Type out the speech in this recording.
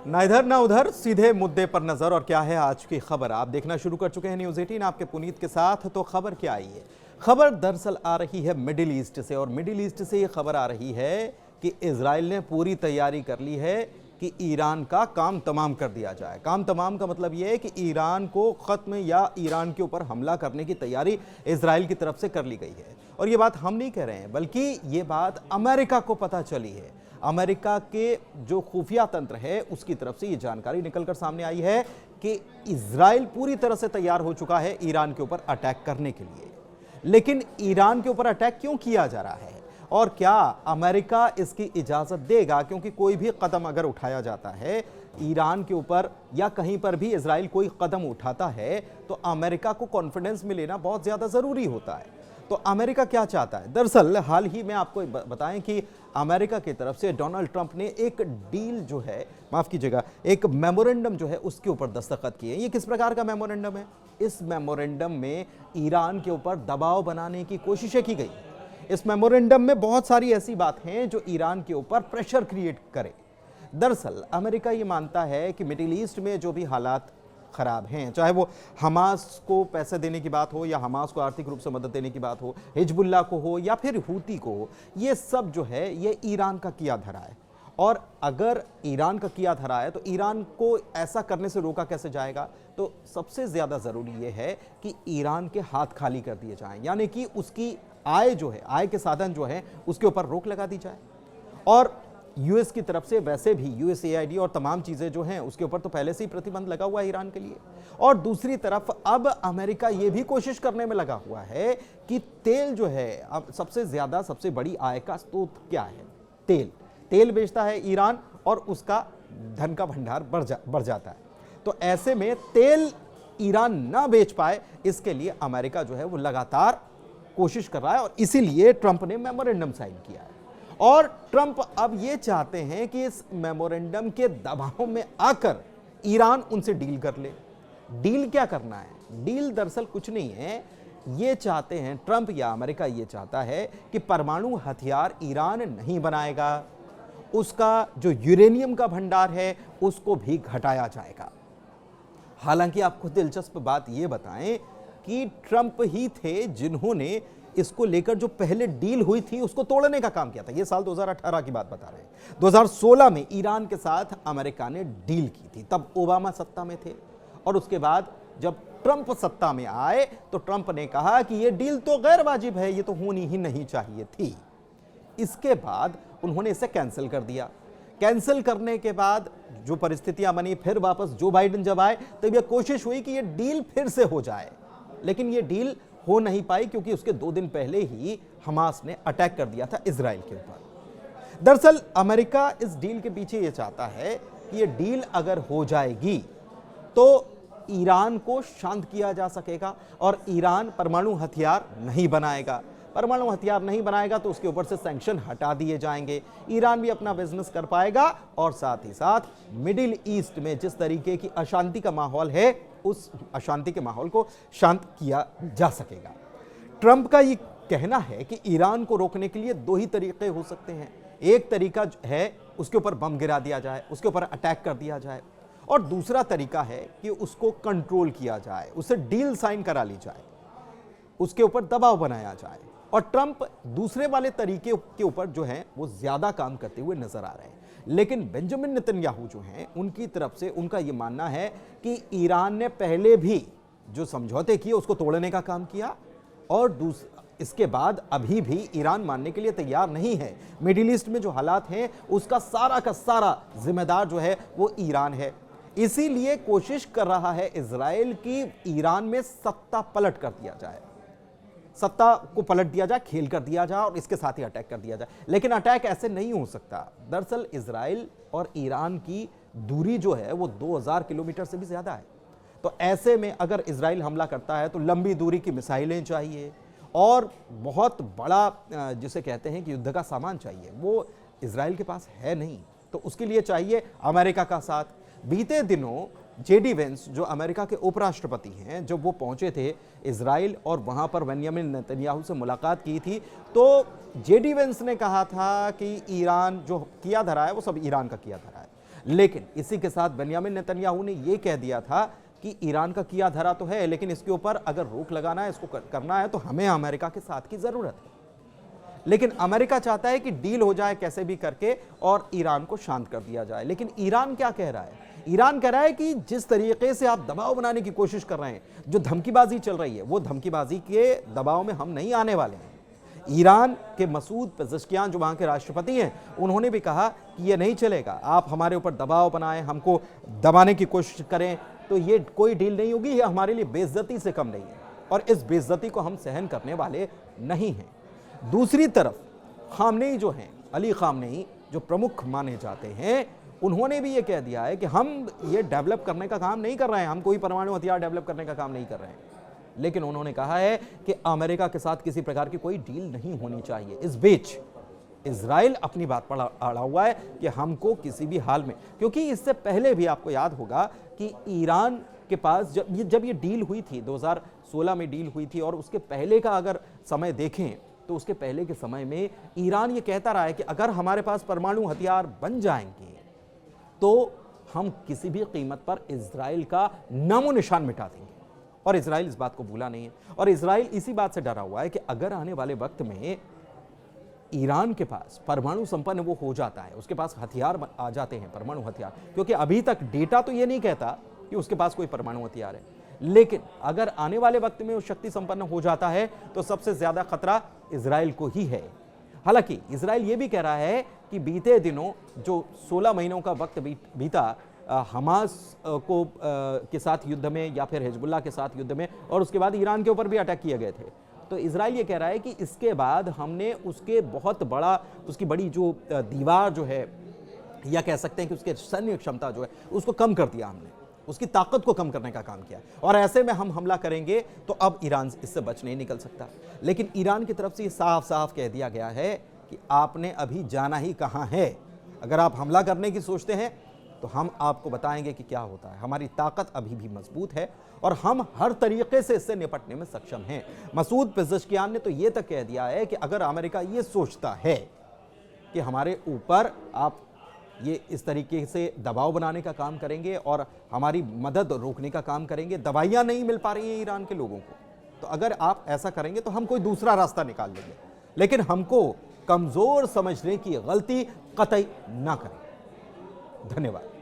ना इधर ना उधर, सीधे मुद्दे पर नजर। और क्या है आज की खबर, आप देखना शुरू कर चुके हैं न्यूज़ 18 आपके पुनीत के साथ। तो खबर क्या आई है? खबर दरअसल आ रही है मिडिल ईस्ट से, और मिडिल ईस्ट से ये खबर आ रही है कि इजराइल ने पूरी तैयारी कर ली है कि ईरान का काम तमाम कर दिया जाए। काम तमाम का मतलब यह है कि ईरान को खत्म या ईरान के ऊपर हमला करने की तैयारी इजराइल की तरफ से कर ली गई है। और ये बात हम नहीं कह रहे हैं, बल्कि ये बात अमेरिका को पता चली है। अमेरिका के जो खुफिया तंत्र है उसकी तरफ से ये जानकारी निकलकर सामने आई है कि इजराइल पूरी तरह से तैयार हो चुका है ईरान के ऊपर अटैक करने के लिए। लेकिन ईरान के ऊपर अटैक क्यों किया जा रहा है और क्या अमेरिका इसकी इजाजत देगा? क्योंकि कोई भी कदम अगर उठाया जाता है ईरान के ऊपर या कहीं पर भी इजराइल कोई कदम उठाता है तो अमेरिका को कॉन्फिडेंस में लेना बहुत ज्यादा जरूरी होता है। तो अमेरिका क्या चाहता है? दरअसल हाल ही में आपको बताएं कि अमेरिका की तरफ से डोनाल्ड ट्रंप ने एक डील जो है, माफ कीजिएगा, एक मेमोरेंडम जो है उसके ऊपर दस्तखत किए। ये किस प्रकार का मेमोरेंडम है? इस मेमोरेंडम में ईरान के ऊपर दबाव बनाने की कोशिशें की गई। इस मेमोरेंडम में बहुत सारी ऐसी बातें हैं जो ईरान के ऊपर प्रेशर क्रिएट करे। दरअसल अमेरिका ये मानता है कि मिडिल ईस्ट में जो भी हालात खराब हैं, चाहे वो हमास को पैसे देने की बात हो या हमास को आर्थिक रूप से मदद देने की बात हो, हिजबुल्लाह को हो या फिर हूती को हो, ये सब जो है ये ईरान का किया धरा है। और अगर ईरान का किया धरा है तो ईरान को ऐसा करने से रोका कैसे जाएगा? तो सबसे ज्यादा जरूरी यह है कि ईरान के हाथ खाली कर दिए जाएं, यानी कि उसकी आय जो है, आय के साधन जो है उसके ऊपर रोक लगा दी जाए। और यूएस की तरफ से वैसे भी यूएसएआईडी और तमाम चीजें जो हैं उसके ऊपर तो पहले से ही प्रतिबंध लगा हुआ है ईरान के लिए। और दूसरी तरफ अब अमेरिका ये भी कोशिश करने में लगा हुआ है कि तेल जो है, अब सबसे बड़ी आय का स्रोत क्या है? तेल बेचता है ईरान और उसका धन का भंडार बढ़ जाता है। तो ऐसे में तेल ईरान ना बेच पाए इसके लिए अमेरिका जो है वो लगातार कोशिश कर रहा है, और इसीलिए ट्रंप ने मेमोरेंडम साइन किया है। और ट्रंप अब ये चाहते हैं कि इस मेमोरेंडम के दबाव में आकर ईरान उनसे डील कर ले। डील क्या करना है? डील दरअसल कुछ नहीं है, ये चाहते हैं ट्रंप या अमेरिका ये चाहता है कि परमाणु हथियार ईरान नहीं बनाएगा, उसका जो यूरेनियम का भंडार है उसको भी घटाया जाएगा। हालांकि आपको दिलचस्प बात यह बताएं कि ट्रंप ही थे जिन्होंने इसको लेकर जो पहले डील हुई थी उसको तोड़ने का काम किया था। ये साल 2018 की बात बता रहे हैं। 2016 में ईरान के साथ अमेरिका ने डील की थी, तब ओबामा सत्ता में थे। और उसके बाद जब ट्रंप सत्ता में आए तो ट्रंप ने कहा कि यह डील तो गैर वाजिब है, ये तो होनी ही नहीं चाहिए थी। इसके बाद उन्होंने इसे कैंसिल कर दिया। कैंसिल करने के बाद जो परिस्थितियां बनी, फिर वापस जो बाइडेन जब आए तब यह कोशिश हुई कि यह डील फिर से हो जाए, लेकिन यह डील हो नहीं पाई क्योंकि उसके 2 दिन पहले ही हमास ने अटैक कर दिया था इजराइल के ऊपर। दरअसल अमेरिका इस डील के पीछे यह चाहता है कि यह डील अगर हो जाएगी तो ईरान को शांत किया जा सकेगा और ईरान परमाणु हथियार नहीं बनाएगा। परमाणु हथियार नहीं बनाएगा तो उसके ऊपर से सैंक्शन हटा दिए जाएंगे, ईरान भी अपना बिजनेस कर पाएगा और साथ ही साथ मिडिल ईस्ट में जिस तरीके की अशांति का माहौल है उस अशांति के माहौल को शांत किया जा सकेगा। ट्रंप का ये कहना है कि ईरान को रोकने के लिए 2 ही तरीके हो सकते हैं। एक तरीका है उसके ऊपर बम गिरा दिया जाए, उसके ऊपर अटैक कर दिया जाए, और दूसरा तरीका है कि उसको कंट्रोल किया जाए, उसे डील साइन करा ली जाए, उसके ऊपर दबाव बनाया जाए। और ट्रंप दूसरे वाले तरीके के ऊपर जो है वो ज्यादा काम करते हुए नजर आ रहे हैं। लेकिन बेंजामिन नेतन्याहू जो हैं उनकी तरफ से उनका ये मानना है कि ईरान ने पहले भी जो समझौते किए उसको तोड़ने का काम किया, और इसके बाद अभी भी ईरान मानने के लिए तैयार नहीं है। मिडिल ईस्ट में जो हालात हैं उसका सारा का सारा जिम्मेदार जो है वो ईरान है। इसीलिए कोशिश कर रहा है इजराइल की ईरान में सत्ता पलट कर दिया जाए, सत्ता को पलट दिया जाए, खेल कर दिया जाए और इसके साथ ही अटैक कर दिया जाए। लेकिन अटैक ऐसे नहीं हो सकता। दरअसल इजराइल और ईरान की दूरी जो है वो 2000 किलोमीटर से भी ज्यादा है। तो ऐसे में अगर इजराइल हमला करता है तो लंबी दूरी की मिसाइलें चाहिए और बहुत बड़ा जिसे कहते हैं कि युद्ध का सामान चाहिए, वो इजराइल के पास है नहीं। तो उसके लिए चाहिए अमेरिका का साथ। बीते दिनों जेडी वेंस जो अमेरिका के उपराष्ट्रपति हैं, जब वो पहुंचे थे इजराइल और वहां पर बेंजामिन नेतन्याहू से मुलाकात की थी, तो जेडी वेंस ने कहा था कि ईरान जो किया धरा है वो सब ईरान का किया धरा है। लेकिन इसी के साथ बेंयामिन नेतन्याहू ने यह कह दिया था कि ईरान का किया धरा तो है, लेकिन इसके ऊपर अगर रोक लगाना है, इसको करना है, तो हमें अमेरिका के साथ की जरूरत है। लेकिन अमेरिका चाहता है कि डील हो जाए कैसे भी करके और ईरान को शांत कर दिया जाए। लेकिन ईरान क्या कह रहा है? ईरान कह रहा है कि जिस तरीके से आप दबाव बनाने की कोशिश कर रहे हैं, जो धमकीबाजी चल रही है, वो धमकीबाजी के दबाव में हम नहीं आने वाले हैं। ईरान के मसूद पेज़ेश्कियान जो वहाँ के राष्ट्रपति हैं, उन्होंने भी कहा कि ये नहीं चलेगा, आप हमारे ऊपर दबाव बनाएं, हमको दबाने की कोशिश करें, तो ये कोई डील नहीं होगी, ये हमारे लिए बेइज्जती से कम नहीं है और इस बेइज्जती को हम सहन करने वाले नहीं हैं। दूसरी तरफ खामनेई जो हैं, अली खामनेई जो प्रमुख माने जाते हैं, उन्होंने भी ये कह दिया है कि हम ये डेवलप करने का काम नहीं कर रहे हैं, हम कोई परमाणु हथियार डेवलप करने का काम नहीं कर रहे हैं। लेकिन उन्होंने कहा है कि अमेरिका के साथ किसी प्रकार की कोई डील नहीं होनी चाहिए। इस बीच इजराइल अपनी बात पर अड़ा हुआ है कि हमको किसी भी हाल में, क्योंकि इससे पहले भी आपको याद होगा कि ईरान के पास जब ये डील हुई थी, 2016 में डील हुई थी, और उसके पहले का अगर समय देखें तो उसके पहले के समय में ईरान ये कहता रहा है कि अगर हमारे पास परमाणु हथियार बन जाएंगे तो हम किसी भी कीमत पर इजराइल का नामो निशान मिटा देंगे। और इजराइल इस बात को भूला नहीं है और इजराइल इसी बात से डरा हुआ है कि अगर आने वाले वक्त में ईरान के पास परमाणु संपन्न वो हो जाता है, उसके पास हथियार आ जाते हैं, परमाणु हथियार, क्योंकि अभी तक डेटा तो ये नहीं कहता कि उसके पास कोई परमाणु हथियार है, लेकिन अगर आने वाले वक्त में वो शक्ति संपन्न हो जाता है तो सबसे ज्यादा खतरा इजराइल को ही है। हालांकि इजराइल ये भी कह रहा है कि बीते दिनों जो 16 महीनों का वक्त बीता हमास को के साथ युद्ध में या फिर हिजबुल्लाह के साथ युद्ध में, और उसके बाद ईरान के ऊपर भी अटैक किए गए थे, तो इजराइल ये कह रहा है कि इसके बाद हमने उसकी बड़ी जो दीवार जो है, या कह सकते हैं कि उसके सैन्य क्षमता जो है उसको कम कर दिया, हमने उसकी ताकत को कम करने का काम किया, और ऐसे में हम हमला करेंगे तो अब ईरान इससे बच नहीं निकल सकता। लेकिन ईरान की तरफ से ये साफ साफ कह दिया गया है कि आपने अभी जाना ही कहाँ है। अगर आप हमला करने की सोचते हैं तो हम आपको बताएंगे कि क्या होता है। हमारी ताकत अभी भी मजबूत है और हम हर तरीके से इससे निपटने में सक्षम हैं। मसूद पेज़ेश्कियान ने तो ये तक कह दिया है कि अगर अमेरिका ये सोचता है कि हमारे ऊपर आप ये इस तरीके से दबाव बनाने का काम करेंगे और हमारी मदद रोकने का काम करेंगे, दवाइयाँ नहीं मिल पा रही हैं ईरान के लोगों को, तो अगर आप ऐसा करेंगे तो हम कोई दूसरा रास्ता निकाल लेंगे, लेकिन हमको कमज़ोर समझने की गलती कतई ना करें। धन्यवाद।